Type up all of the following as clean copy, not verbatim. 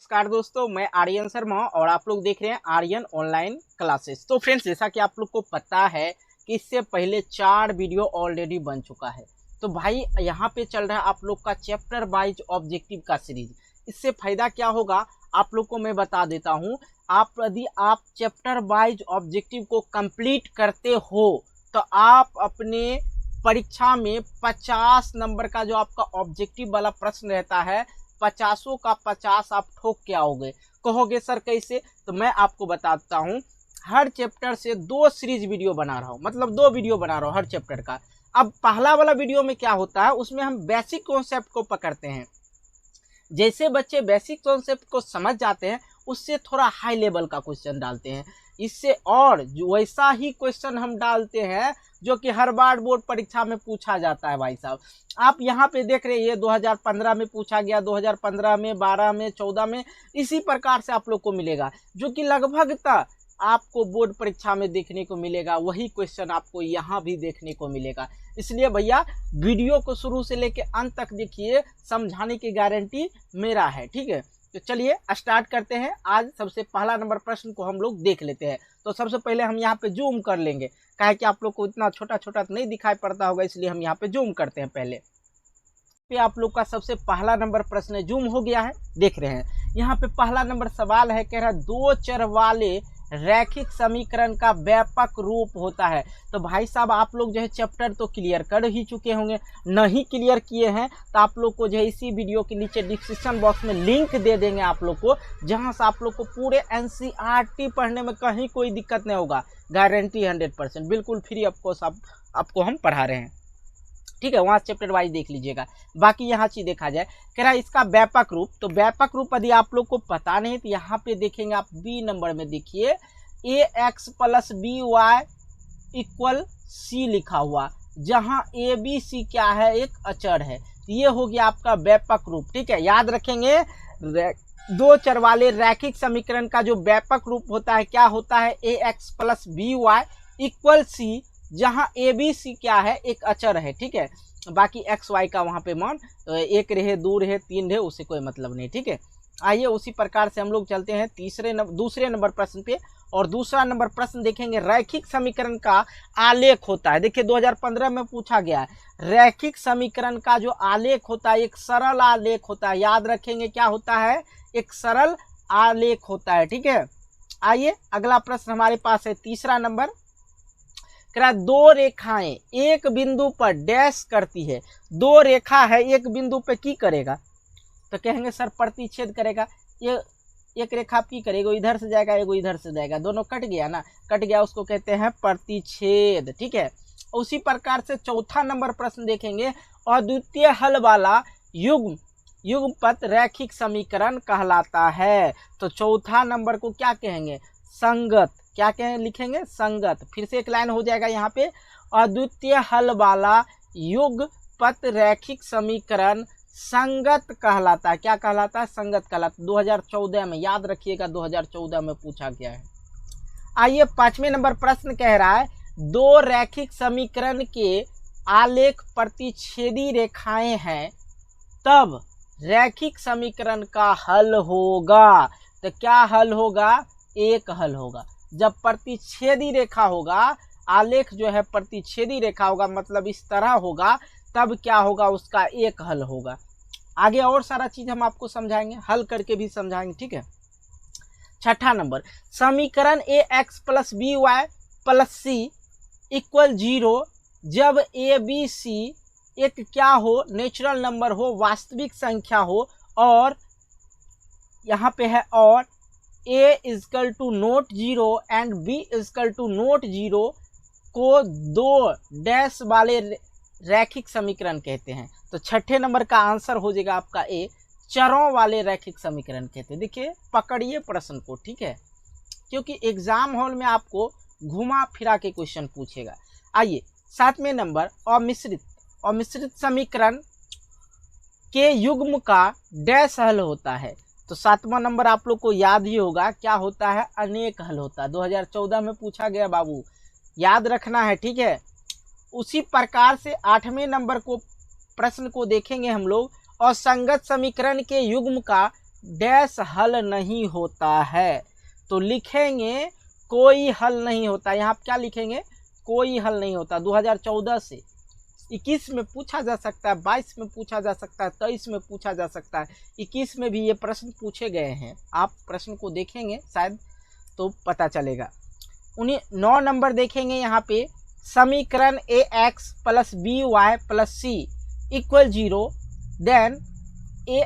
नमस्कार दोस्तों, मैं आर्यन शर्मा और आप लोग देख रहे हैं आर्यन ऑनलाइन क्लासेस। तो फ्रेंड्स, जैसा कि आप लोग को पता है कि इससे पहले 4 वीडियो ऑलरेडी बन चुका है। तो भाई यहाँ पे चल रहा है आप लोग का चैप्टर वाइज ऑब्जेक्टिव का सीरीज। इससे फायदा क्या होगा आप लोग को मैं बता देता हूँ। यदि आप चैप्टर वाइज ऑब्जेक्टिव को कंप्लीट करते हो तो आप अपने परीक्षा में 50 नंबर का जो आपका ऑब्जेक्टिव वाला प्रश्न रहता है 50 का 50 आप ठोक के आओगे। कहोगे सर कैसे? तो मैं आपको बताता हूँ। हर चैप्टर से 2 सीरीज वीडियो बना रहा हूँ, मतलब 2 वीडियो बना रहा हूँ हर चैप्टर का। अब पहला वाला वीडियो में क्या होता है, उसमें हम बेसिक कॉन्सेप्ट को पकड़ते हैं। जैसे बच्चे बेसिक कॉन्सेप्ट को समझ जाते हैं उससे थोड़ा हाई लेवल का क्वेश्चन डालते हैं। इससे और वैसा ही क्वेश्चन हम डालते हैं जो कि हर बार बोर्ड परीक्षा में पूछा जाता है। भाई साहब, आप यहाँ पे देख रहे हैं, ये 2015 में पूछा गया, 2015 में, 12 में, 14 में, इसी प्रकार से आप लोग को मिलेगा, जो कि लगभग आपको बोर्ड परीक्षा में देखने को मिलेगा। वही क्वेश्चन आपको यहाँ भी देखने को मिलेगा। इसलिए भैया वीडियो को शुरू से लेके अंत तक देखिए, समझाने की गारंटी मेरा है। ठीक है, तो चलिए स्टार्ट करते हैं। आज सबसे पहला नंबर प्रश्न को हम लोग देख लेते हैं। तो सबसे पहले हम यहाँ पे जूम कर लेंगे, काहे कि आप लोग को इतना छोटा छोटा नहीं दिखाई पड़ता होगा, इसलिए हम यहाँ पे जूम करते हैं। पहले पे आप लोग का सबसे पहला नंबर प्रश्न जूम हो गया है, देख रहे हैं। यहाँ पे पहला नंबर सवाल है, कह रहा है 2 चर वाले रैखिक समीकरण का व्यापक रूप होता है। तो भाई साहब, आप लोग जो है चैप्टर तो क्लियर कर ही चुके होंगे। नहीं क्लियर किए हैं तो आप लोग को जो है इसी वीडियो के नीचे डिस्क्रिप्शन बॉक्स में लिंक दे देंगे आप लोग को, जहां से आप लोग को पूरे NCERT पढ़ने में कहीं कोई दिक्कत नहीं होगा। गारंटी 100%, बिल्कुल फ्री आपको हम पढ़ा रहे हैं। ठीक है, वहाँ चैप्टर वाइज देख लीजिएगा। बाकी यहाँ चीज देखा जाए, कह रहा है इसका व्यापक रूप। तो व्यापक रूप यदि आप लोग को पता नहीं तो यहाँ पे देखेंगे आप बी नंबर में, देखिए ax + by = c लिखा हुआ, जहाँ ABC क्या है, एक अचर है। ये हो गया आपका व्यापक रूप। ठीक है, याद रखेंगे 2 चर वाले रैखिक समीकरण का जो व्यापक रूप होता है क्या होता है, ax + by = c, जहां ABC क्या है, एक अचर है। ठीक है, बाकी x y का वहां पे मान 1 रहे, 2 रहे, 3 रहे, उससे कोई मतलब नहीं। ठीक है, आइए उसी प्रकार से हम लोग चलते हैं दूसरे नंबर प्रश्न पे। और दूसरा नंबर प्रश्न देखेंगे, रैखिक समीकरण का आलेख होता है। देखिए 2015 में पूछा गया है, रैखिक समीकरण का जो आलेख होता है एक सरल आलेख होता है। याद रखेंगे क्या होता है, एक सरल आलेख होता है। ठीक है, आइए अगला प्रश्न हमारे पास है तीसरा नंबर। 2 रेखाएं एक बिंदु पर डैश करती है। 2 रेखा है, एक बिंदु पे की करेगा, तो कहेंगे सर प्रतिच्छेद करेगा। ये एक रेखा की करेगा, इधर से जाएगा, एगो इधर से जाएगा, दोनों कट गया ना, कट गया, उसको कहते हैं प्रतिच्छेद। ठीक है, उसी प्रकार से चौथा नंबर प्रश्न देखेंगे, अद्वितीय हल वाला युग्मपद रैखिक समीकरण कहलाता है। तो चौथा नंबर को क्या कहेंगे, संगत। क्या कहें, लिखेंगे संगत। फिर से एक लाइन हो जाएगा यहाँ पे, अद्वितीय हल वाला युग्मपद रैखिक समीकरण संगत कहलाता है। क्या कहलाता है, संगत कहलाता है। 2014 में, याद रखिएगा 2014 में पूछा गया है। आइए 5वें नंबर प्रश्न कह रहा है, 2 रैखिक समीकरण के आलेख प्रतिच्छेदी रेखाएं हैं, तब रैखिक समीकरण का हल होगा। तो क्या हल होगा, एक हल होगा। जब प्रतिच्छेदी रेखा होगा, आलेख जो है प्रतिच्छेदी रेखा होगा, मतलब इस तरह होगा, तब क्या होगा, उसका एक हल होगा। आगे और सारा चीज हम आपको समझाएंगे, हल करके भी समझाएंगे। ठीक है, छठा नंबर, समीकरण ax + by + c = 0 जब ABC एक क्या हो, नेचुरल नंबर हो, वास्तविक संख्या हो, और यहाँ पे है और a = ≠0 एंड b = ≠0 को 2 डैश वाले रैखिक समीकरण कहते हैं। तो छठे नंबर का आंसर हो जाएगा आपका ए, चरों वाले रैखिक समीकरण कहते हैं। देखिए पकड़िए प्रश्न को, ठीक है, क्योंकि एग्जाम हॉल में आपको घुमा फिरा के क्वेश्चन पूछेगा। आइए 7वें नंबर, अमिश्रित समीकरण के युग्म का डैश हल होता है। तो 7वां नंबर आप लोग को याद ही होगा, क्या होता है, अनेक हल होता है। 2014 में पूछा गया बाबू, याद रखना है। ठीक है, उसी प्रकार से 8वें नंबर को प्रश्न को देखेंगे हम लोग, और संगत समीकरण के युग्म का डैश हल नहीं होता है। तो लिखेंगे कोई हल नहीं होता। यहाँ क्या लिखेंगे? कोई हल नहीं होता। 2014 से 21 में पूछा जा सकता है, 22 में पूछा जा सकता है, 23 में पूछा जा सकता है, 21 में भी ये प्रश्न पूछे गए हैं। आप प्रश्न को देखेंगे शायद तो पता चलेगा। 9 नंबर देखेंगे यहाँ पे, समीकरण ax plus by plus C equal 0, then a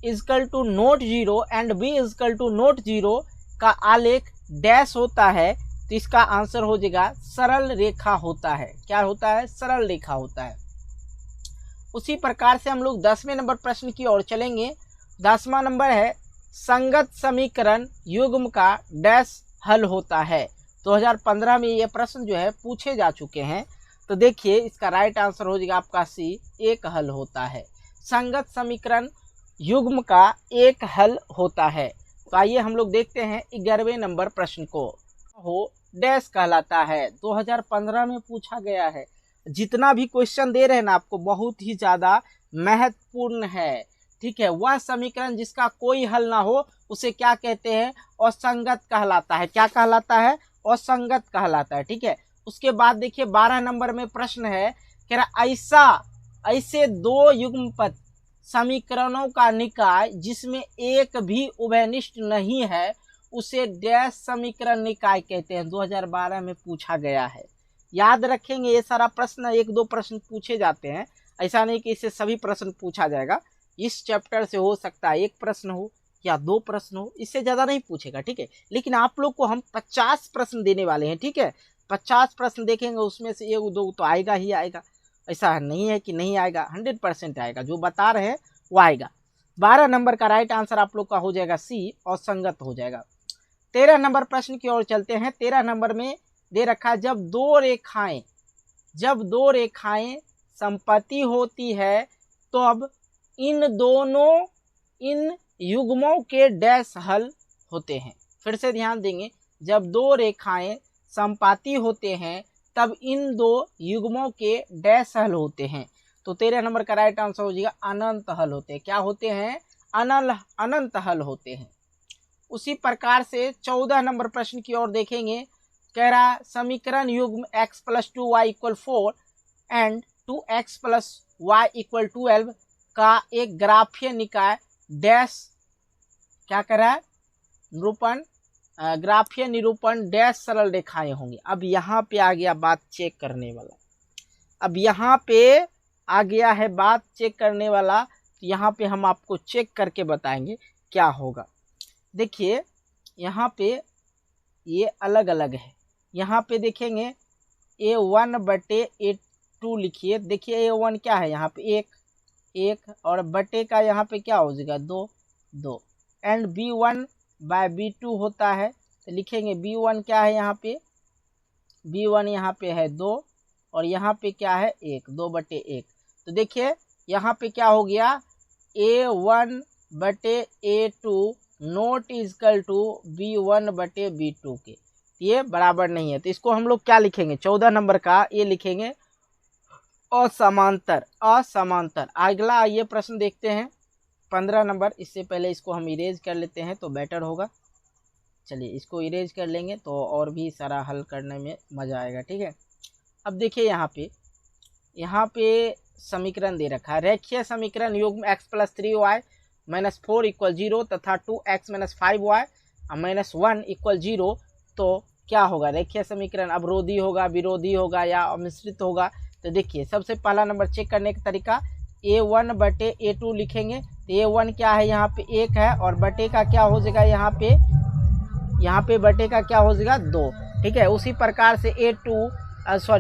is equal to not 0 and b is equal to not 0 का आलेख डैश होता है। तो इसका आंसर हो जाएगा सरल रेखा होता है। क्या होता है? सरल रेखा होता है। उसी प्रकार से हम लोग 10वें नंबर प्रश्न की ओर चलेंगे। 10वां नंबर है, संगत समीकरण युग्म का डैश हल होता है। 2015 में ये प्रश्न जो है पूछे जा चुके हैं। तो देखिए इसका राइट आंसर हो जाएगा आपका सी, एक हल होता है। संगत समीकरण युग्म का एक हल होता है। तो आइए हम लोग देखते हैं 11वें नंबर प्रश्न को। हो डैश कहलाता है। 2015 में पूछा गया है। जितना भी क्वेश्चन दे रहे हैं ना आपको, बहुत ही ज़्यादा महत्वपूर्ण है। ठीक है, वह समीकरण जिसका कोई हल ना हो उसे क्या कहते हैं? असंगत कहलाता है। क्या कहलाता है? असंगत कहलाता है। ठीक है, उसके बाद देखिए 12 नंबर में प्रश्न है, कह रहा ऐसे दो युग्मपद समीकरणों का निकाय जिसमें एक भी उभयनिष्ठ नहीं है उसे डैश समीकरण निकाय कहते हैं। 2012 में पूछा गया है। याद रखेंगे, ये सारा प्रश्न 1-2 प्रश्न पूछे जाते हैं। ऐसा नहीं कि इससे सभी प्रश्न पूछा जाएगा। इस चैप्टर से हो सकता है 1 प्रश्न हो या 2 प्रश्न हो, इससे ज़्यादा नहीं पूछेगा। ठीक है, लेकिन आप लोग को हम 50 प्रश्न देने वाले हैं। ठीक है, 50 प्रश्न देखेंगे, उसमें से 1-2 तो आएगा ही आएगा। ऐसा नहीं है कि नहीं आएगा, 100% आएगा। जो बता रहे हैं वो आएगा। 12 नंबर का राइट आंसर आप लोग का हो जाएगा सी, असंगत हो जाएगा। 13 नंबर प्रश्न की ओर चलते हैं। 13 नंबर में दे रखा है, जब दो रेखाएं संपत्ति होती है तो अब इन युग्मों के डैश हल होते हैं। फिर से ध्यान देंगे, जब दो रेखाएं संपाती होते हैं तब इन दो युग्मों के डैश हल होते हैं। तो 13 नंबर का राइट आंसर हो जाएगा अनंत हल होते हैं। क्या होते हैं? अनंत हल होते हैं। उसी प्रकार से 14 नंबर प्रश्न की ओर देखेंगे। कह रहा समीकरण युग्म x + 2y = 4 and 2x + y = 12 का एक ग्राफीय निकाय डैश क्या कर रहा है? ग्राफीय निरूपण डैश सरल रेखाएं होंगी। अब यहाँ पे आ गया बात चेक करने वाला। अब यहाँ पे आ गया है बात चेक करने वाला। तो यहाँ पे हम आपको चेक करके बताएंगे क्या होगा। देखिए यहाँ पे ये अलग अलग है। यहाँ पे देखेंगे A1/A2 लिखिए। देखिए A1 क्या है? यहाँ पे 1 और बटे का यहाँ पे क्या हो जाएगा? 2 एंड B1/B2 होता है। तो लिखेंगे B1 क्या है? यहाँ पे B1 यहाँ पे है 2 और यहाँ पे क्या है? 1, 2/1। तो देखिए यहाँ पे क्या हो गया? A1/A2 note is equal to B1/B2 के, ये बराबर नहीं है। तो इसको हम लोग क्या लिखेंगे? 14 नंबर का ये लिखेंगे असमांतर। अगला ये प्रश्न देखते हैं 15 नंबर। इससे पहले इसको हम इरेज कर लेते हैं तो बेटर होगा। चलिए इसको इरेज कर लेंगे तो और भी सारा हल करने में मज़ा आएगा। ठीक है, अब देखिए यहाँ पे समीकरण दे रखा है, रेखीय समीकरण युग्म x + 3y - 4 = 0 तथा 2x - 5y - 1 = 0। तो क्या होगा? रेखीय समीकरण अवरोधी होगा, विरोधी होगा या अमिश्रित होगा। तो देखिए सबसे पहला नंबर चेक करने का तरीका, A1/A2 लिखेंगे। तो A1 क्या है? यहाँ पे 1 है और बटे का क्या हो जाएगा? यहाँ पे बटे का क्या हो जाएगा? 2। ठीक है, उसी प्रकार से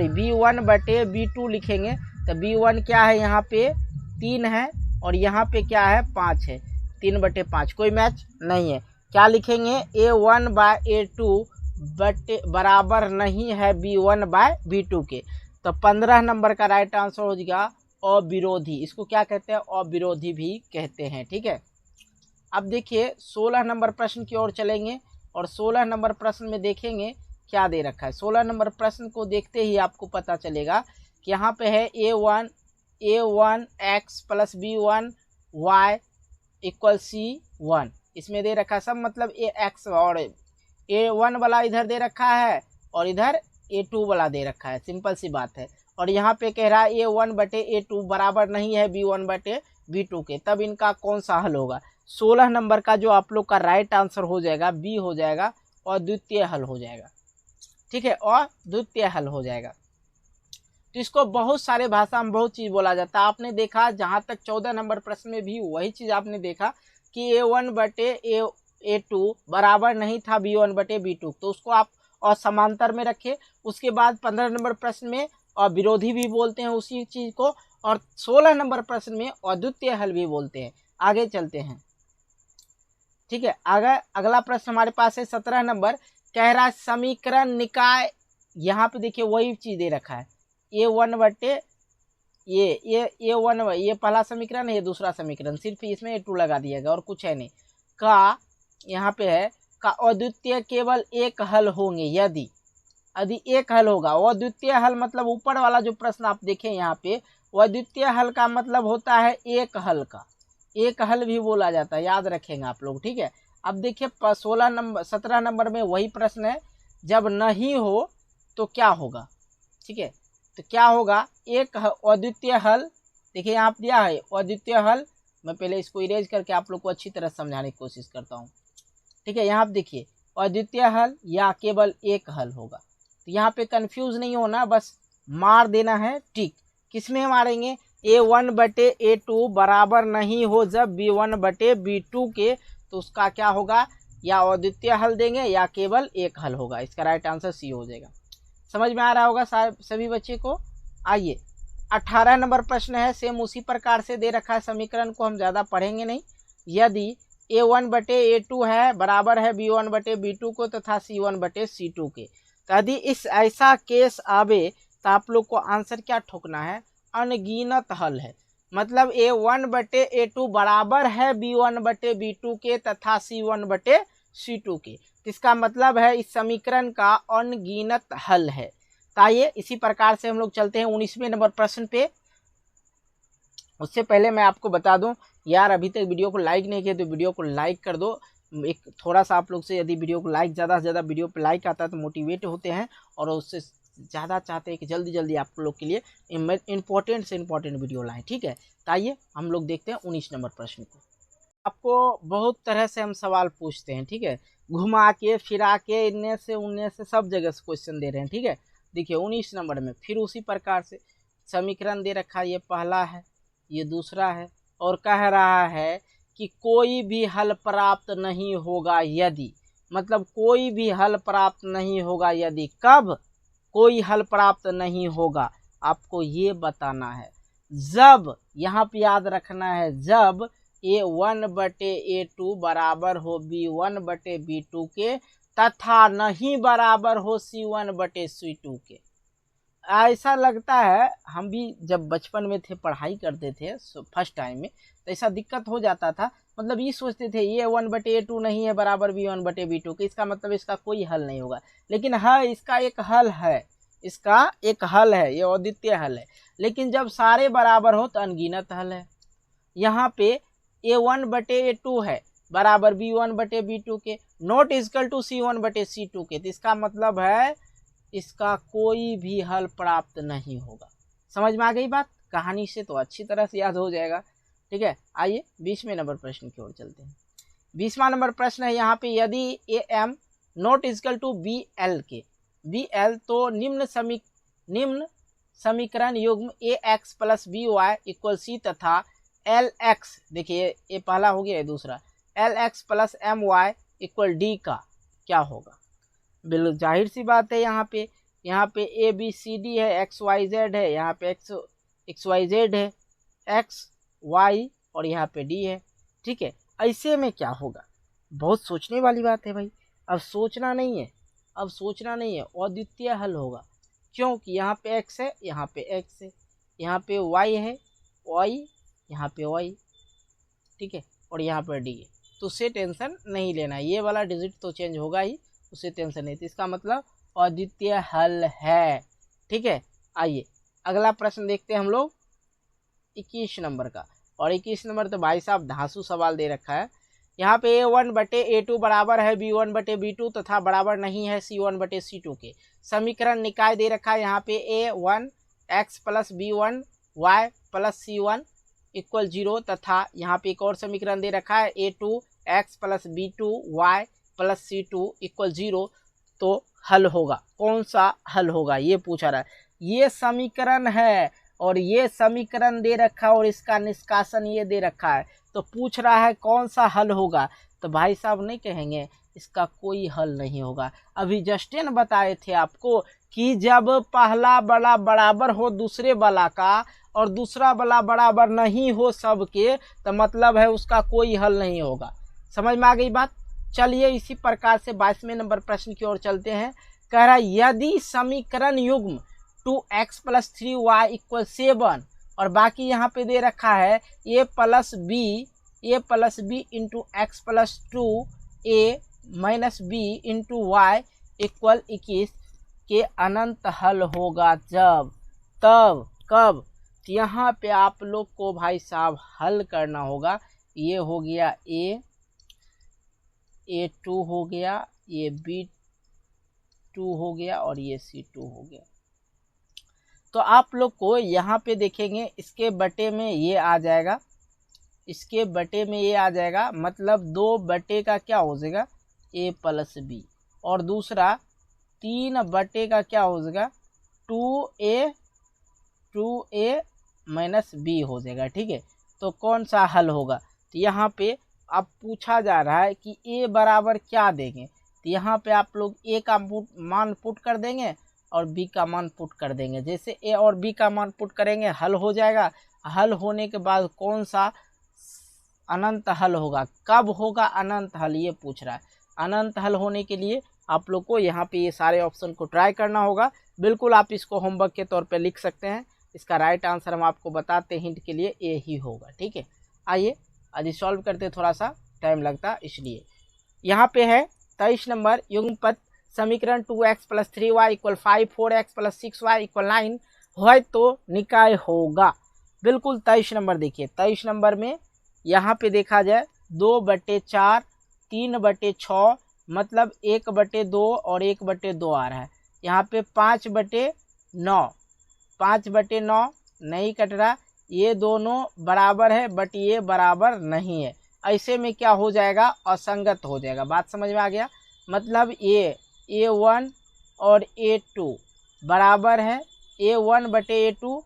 B1/B2 लिखेंगे। तो B1 क्या है? यहाँ पे 3 है और यहाँ पे क्या है? 5 है। 3/5 कोई मैच नहीं है। क्या लिखेंगे? A1/A2 बराबर नहीं है B1/B2 के। तो 15 नंबर का राइट आंसर हो जाएगा अविरोधी। इसको क्या कहते हैं? अविरोधी भी कहते हैं। ठीक है, अब देखिए 16 नंबर प्रश्न की ओर चलेंगे और 16 नंबर प्रश्न में देखेंगे क्या दे रखा है। 16 नंबर प्रश्न को देखते ही आपको पता चलेगा कि यहाँ पे है A1x + B1y इक्वल C1, इसमें दे रखा है सब, मतलब AX और A1 वाला इधर दे रखा है और इधर A2 वाला दे रखा है, सिंपल सी बात है। और यहाँ पे कह रहा है A1 बटे A2 बराबर नहीं है B1 बटे B2 के, तब इनका कौन सा हल होगा। 16 नंबर का जो आप लोग का राइट आंसर हो जाएगा बी हो जाएगा और द्वितीय हल हो जाएगा, ठीक है, और द्वितीय हल हो जाएगा। तो इसको बहुत सारे भाषा में बहुत चीज़ बोला जाता है। आपने देखा जहाँ तक 14 नंबर प्रश्न में भी वही चीज़ आपने देखा कि A1 बटे A2 बराबर नहीं था B1 बटे B2, तो उसको आप और समांतर में रखे। उसके बाद 15 नंबर प्रश्न में और विरोधी भी बोलते हैं उसी चीज़ को, और 16 नंबर प्रश्न में अद्वितीय हल भी बोलते हैं। आगे चलते हैं, ठीक है। आगे अगला प्रश्न हमारे पास है 17 नंबर, कह रहा है समीकरण निकाय। यहाँ पे देखिए वही चीज़ दे रखा है A1 बटे A1, ये पहला समीकरण है, ये दूसरा समीकरण, सिर्फ इसमें A2 लगा दिएगा और कुछ है नहीं। का यहाँ पे है का अद्वितीय केवल एक हल होंगे यदि एक हल होगा। अद्वितीय हल मतलब ऊपर वाला जो प्रश्न आप देखें यहाँ पे, अद्वितीय हल का मतलब होता है एक हल का, एक हल भी बोला जाता है, याद रखेंगे आप लोग, ठीक है। अब देखिए 17 नंबर में वही प्रश्न है, जब नहीं हो तो क्या होगा, ठीक है। तो क्या होगा, एक अद्वितीय हल, देखिए यहाँ पे दिया है अद्वितीय हल। मैं पहले इसको इरेज करके आप लोग को अच्छी तरह समझाने की कोशिश करता हूँ, ठीक है। यहाँ पे देखिए अद्वितीय हल या केवल एक हल होगा, तो यहाँ पे कंफ्यूज नहीं होना, बस मार देना है टिक। किसमें मारेंगे, A1 बटे A2 बराबर नहीं हो जब B1 बटे B2 के, तो उसका क्या होगा, या अद्वितीय हल देंगे या केवल एक हल होगा। इसका राइट आंसर सी हो जाएगा। समझ में आ रहा होगा सभी बच्चे को। आइए 18 नंबर प्रश्न है, सेम उसी प्रकार से दे रखा है, समीकरण को हम ज़्यादा पढ़ेंगे नहीं। यदि A1 बटे A2 है बराबर है B1 बटे B2 को तथा C1 बटे C2 के, तो यदि इस ऐसा केस आवे तो आप लोग को आंसर क्या ठोकना है, अनगिनत हल है। मतलब A1 बटे A2 बराबर है B1 बटे B2 के तथा C1 बटे C2 के, इसका मतलब है इस समीकरण का अनगिनत हल है। तो आइए इसी प्रकार से हम लोग चलते हैं 19वें नंबर प्रश्न पे। उससे पहले मैं आपको बता दूं यार, अभी तक वीडियो को लाइक नहीं किया तो वीडियो को लाइक कर दो। एक थोड़ा सा आप लोग से यदि वीडियो को लाइक ज़्यादा से ज़्यादा वीडियो पे लाइक आता है तो मोटिवेट होते हैं, और उससे ज़्यादा चाहते हैं कि जल्दी जल्दी आप लोग के लिए इम्पोर्टेंट से इम्पोर्टेंट वीडियो लाएँ, ठीक है। तो आइए हम लोग देखते हैं 19 नंबर प्रश्न को। आपको बहुत तरह से हम सवाल पूछते हैं, ठीक है, घुमा के फिरा के, इनने से उनने से सब जगह से क्वेश्चन दे रहे हैं, ठीक है। देखिए 19 नंबर में फिर उसी प्रकार से समीकरण दे रखा है, ये पहला है, ये दूसरा है, और कह रहा है कि कोई भी हल प्राप्त नहीं होगा यदि, मतलब कोई भी हल प्राप्त नहीं होगा यदि, कब कोई हल प्राप्त नहीं होगा, आपको ये बताना है जब, यहाँ पे याद रखना है, जब A1 बटे A2 बराबर हो B1 बटे B2 के तथा नहीं बराबर हो C1 बटे C2 के। ऐसा लगता है हम भी जब बचपन में थे पढ़ाई करते थे फर्स्ट टाइम में, तो ऐसा दिक्कत हो जाता था, मतलब ये सोचते थे A1 बटे A2 नहीं है बराबर B1 बटे B2 के, इसका मतलब इसका कोई हल नहीं होगा। लेकिन हाँ, इसका एक हल है, इसका एक हल है, ये अद्वितीय हल है। लेकिन जब सारे बराबर हो तो अनगिनत हल है। यहाँ पे A1 बटे A2 है बराबर B1 बटे B2 के, नॉट इक्वल टू C1 बटे C2 के, तो इसका मतलब है इसका कोई भी हल प्राप्त नहीं होगा। समझ में आ गई बात, कहानी से तो अच्छी तरह से याद हो जाएगा, ठीक है। आइए 20वें नंबर प्रश्न की ओर चलते हैं। 20वां नंबर प्रश्न है यहाँ पे, यदि AM not equal to BL के, BL तो निम्न समीकरण युग्म AX plus BY equal C तथा LX, देखिए ये पहला हो गया, ये दूसरा, LX plus MY equal D का क्या होगा। बिल्कुल जाहिर सी बात है, यहाँ पे ABCD है, XYZ है, यहाँ पे XYZ है, XY और यहाँ पे D है, ठीक है। ऐसे में क्या होगा, बहुत सोचने वाली बात है भाई। अब सोचना नहीं है, अद्वितीय हल होगा, क्योंकि यहाँ पे X है, यहाँ पे X है, यहाँ पे Y है, Y, यहाँ पे Y, ठीक है, और यहाँ पर D है, तो उससे टेंशन नहीं लेना, ये वाला डिजिट तो चेंज होगा ही, उससे टेंशन नहीं, तो इसका मतलब अद्वितीय हल है, ठीक है। आइए अगला प्रश्न देखते हैं हम लोग 21 नंबर का। और 21 नंबर तो भाई साहब धांसू सवाल दे रखा है। यहाँ पे A1/A2 बराबर है B1/B2 तथा बराबर नहीं है C1/C2 के। समीकरण निकाय दे रखा है यहाँ पे A1x + B1y + C1 = 0 तथा यहाँ पे एक और समीकरण दे रखा है A2x + B2y + C2 = 0। तो हल होगा, कौन सा हल होगा ये पूछा रहा है। ये समीकरण है और ये समीकरण दे रखा है और इसका निष्कासन ये दे रखा है, तो पूछ रहा है कौन सा हल होगा। तो भाई साहब नहीं कहेंगे इसका कोई हल नहीं होगा। अभी जस्टिन बताए थे आपको कि जब पहला बला बराबर हो दूसरे बला का और दूसरा बला बराबर नहीं हो सबके, तो मतलब है उसका कोई हल नहीं होगा। समझ में आ गई बात। चलिए इसी प्रकार से 22वें नंबर प्रश्न की ओर चलते हैं। कह रहा है यदि समीकरण युग्म 2x + 3y = 7 और बाकी यहाँ पे दे रखा है a + b × x + 2a - b × y = 21 के अनंत हल होगा जब, तब, कब। यहाँ पे आप लोग को भाई साहब हल करना होगा। ये हो गया A2 हो गया, ये B2 हो गया और ये C2 हो गया। तो आप लोग को यहाँ पे देखेंगे इसके बटे में ये आ जाएगा, इसके बटे में ये आ जाएगा, मतलब 2 बटे का क्या हो जाएगा A + b और दूसरा 3 बटे का क्या हो जाएगा 2a - b हो जाएगा। ठीक है, तो कौन सा हल होगा। तो यहाँ पे अब पूछा जा रहा है कि a बराबर क्या देंगे। तो यहाँ पे आप लोग a का मान पुट कर देंगे और b का मान पुट कर देंगे। जैसे a और b का मान पुट करेंगे हल हो जाएगा। हल होने के बाद कौन सा अनंत हल होगा, कब होगा अनंत हल, ये पूछ रहा है। अनंत हल होने के लिए आप लोग को यहाँ पे ये सारे ऑप्शन को ट्राई करना होगा। बिल्कुल आप इसको होमवर्क के तौर पे लिख सकते हैं। इसका राइट आंसर हम आपको बताते हैं हिंट के लिए, ये ही होगा। ठीक है, आइए आज सॉल्व करते, थोड़ा सा टाइम लगता इसलिए। यहाँ पे है 23 नंबर युग्मपद समीकरण 2x + 3y = 5, 4x + 6y = 9 है तो निकाय होगा। बिल्कुल 23 नंबर देखिए, 23 नंबर में यहाँ पे देखा जाए 2/4, 3/6 मतलब 1/2 और 1/2 आ रहा है। यहाँ पे 5/9, 5/9 नहीं कट रहा, ये दोनों बराबर है बट ये बराबर नहीं है। ऐसे में क्या हो जाएगा, असंगत हो जाएगा। बात समझ में आ गया। मतलब ये A1 और A2 बराबर है, A1/A2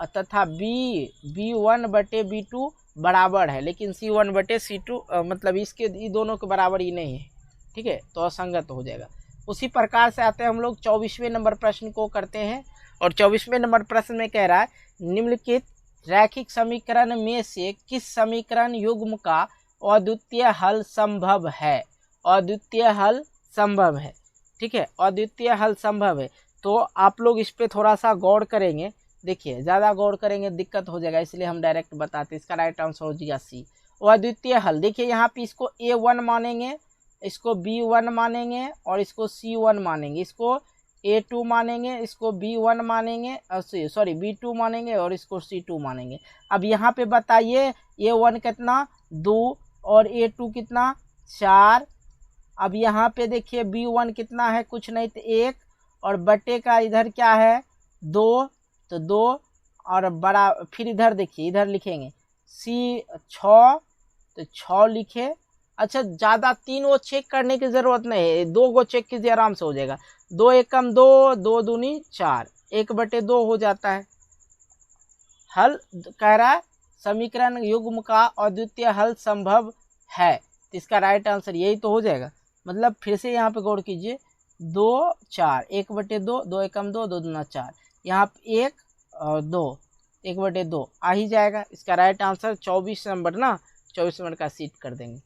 तथा B1/B2 बराबर है, लेकिन C1/C2 मतलब इसके दोनों के बराबर ही नहीं है। ठीक है, तो असंगत हो जाएगा। उसी प्रकार से आते हैं हम लोग 24वें नंबर प्रश्न को करते हैं। और 24वें नंबर प्रश्न में कह रहा है निम्नलिखित रैखिक समीकरण में से किस समीकरण युग्म का अद्वितीय हल संभव है। अद्वितीय हल संभव है। ठीक है, अद्वितीय हल संभव है। तो आप लोग इस पे थोड़ा सा गौर करेंगे। देखिए ज़्यादा गौर करेंगे दिक्कत हो जाएगा, इसलिए हम डायरेक्ट बताते हैं। इसका राइट आंसर हो जाएगा सी, अद्वितीय हल। देखिए यहाँ पे इसको A1 मानेंगे, इसको B1 मानेंगे और इसको C1 मानेंगे, इसको A2 मानेंगे, इसको B1 मानेंगे, सॉरी B2 मानेंगे और इसको C2 मानेंगे। अब यहाँ पे बताइए A1 कितना 2 और A2 कितना 4। अब यहाँ पे देखिए B1 कितना है, कुछ नहीं तो 1 और बटे का इधर क्या है 2, तो 2 और बड़ा, फिर इधर देखिए इधर लिखेंगे C6 तो 6 लिखे। अच्छा ज़्यादा 3 वो चेक करने की ज़रूरत नहीं है, 2 को चेक कीजिए आराम से हो जाएगा। 2 एकम 2, 2 दूनी 4, 1/2 हो जाता है। हल कह रहा है समीकरण युग्म का अद्वितीय हल संभव है, तो इसका राइट आंसर यही तो हो जाएगा। मतलब फिर से यहाँ पे गौर कीजिए 2 4, 1/2, 2 एकम 2, 2 दूना 4, यहाँ पे 1 और 2, 1/2 आ ही जाएगा। इसका राइट आंसर 24 नंबर ना, 24 नंबर का सीट कर देंगे।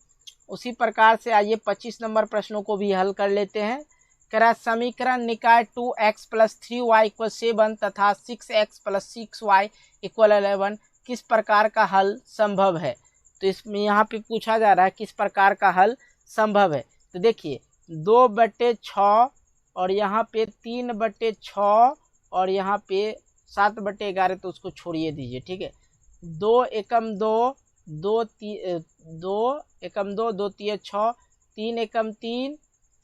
उसी प्रकार से आइए 25 नंबर प्रश्नों को भी हल कर लेते हैं। कह रहा समीकरण निकाय 2x + 3y = 7 तथा 6x + 6y = 11 किस प्रकार का हल संभव है। तो इसमें यहाँ पे पूछा जा रहा है किस प्रकार का हल संभव है। तो देखिए 2/6 और यहाँ पे 3/6 और यहाँ पे 7/11, तो उसको छोड़िए दीजिए। ठीक है, 2 एकम 2, 2 एकम 2, 2 तिया 6, 3 एकम 3,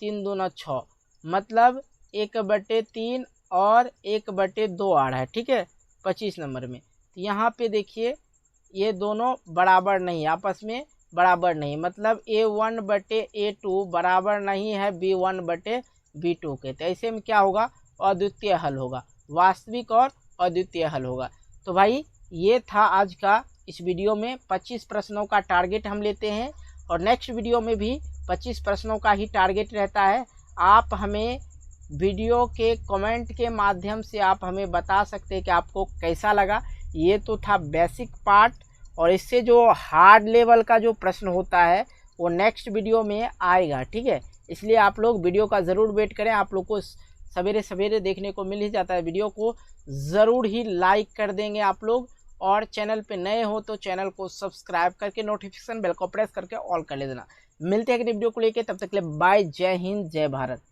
3 दूना 6, मतलब 1/3 और 1/2 आ रहा है। ठीक है 25 नंबर में। तो यहाँ पे देखिए ये दोनों बराबर नहीं, आपस में बराबर नहीं, मतलब A1/A2 बराबर नहीं है B1/B2 के। तो ऐसे में क्या होगा, अद्वितीय हल होगा, वास्तविक और अद्वितीय हल होगा। तो भाई ये था आज का इस वीडियो में 25 प्रश्नों का टारगेट हम लेते हैं, और नेक्स्ट वीडियो में भी 25 प्रश्नों का ही टारगेट रहता है। आप हमें वीडियो के कमेंट के माध्यम से आप हमें बता सकते हैं कि आपको कैसा लगा। ये तो था बेसिक पार्ट, और इससे जो हार्ड लेवल का जो प्रश्न होता है वो नेक्स्ट वीडियो में आएगा। ठीक है, इसलिए आप लोग वीडियो का ज़रूर वेट करें। आप लोग को सवेरे सवेरे देखने को मिल ही जाता है, वीडियो को ज़रूर ही लाइक कर देंगे आप लोग, और चैनल पे नए हो तो चैनल को सब्सक्राइब करके नोटिफिकेशन बेल को प्रेस करके ऑल कर ले देना। मिलते हैं अगले वीडियो को लेके, तब तक के लिए बाय, जय हिंद, जय भारत।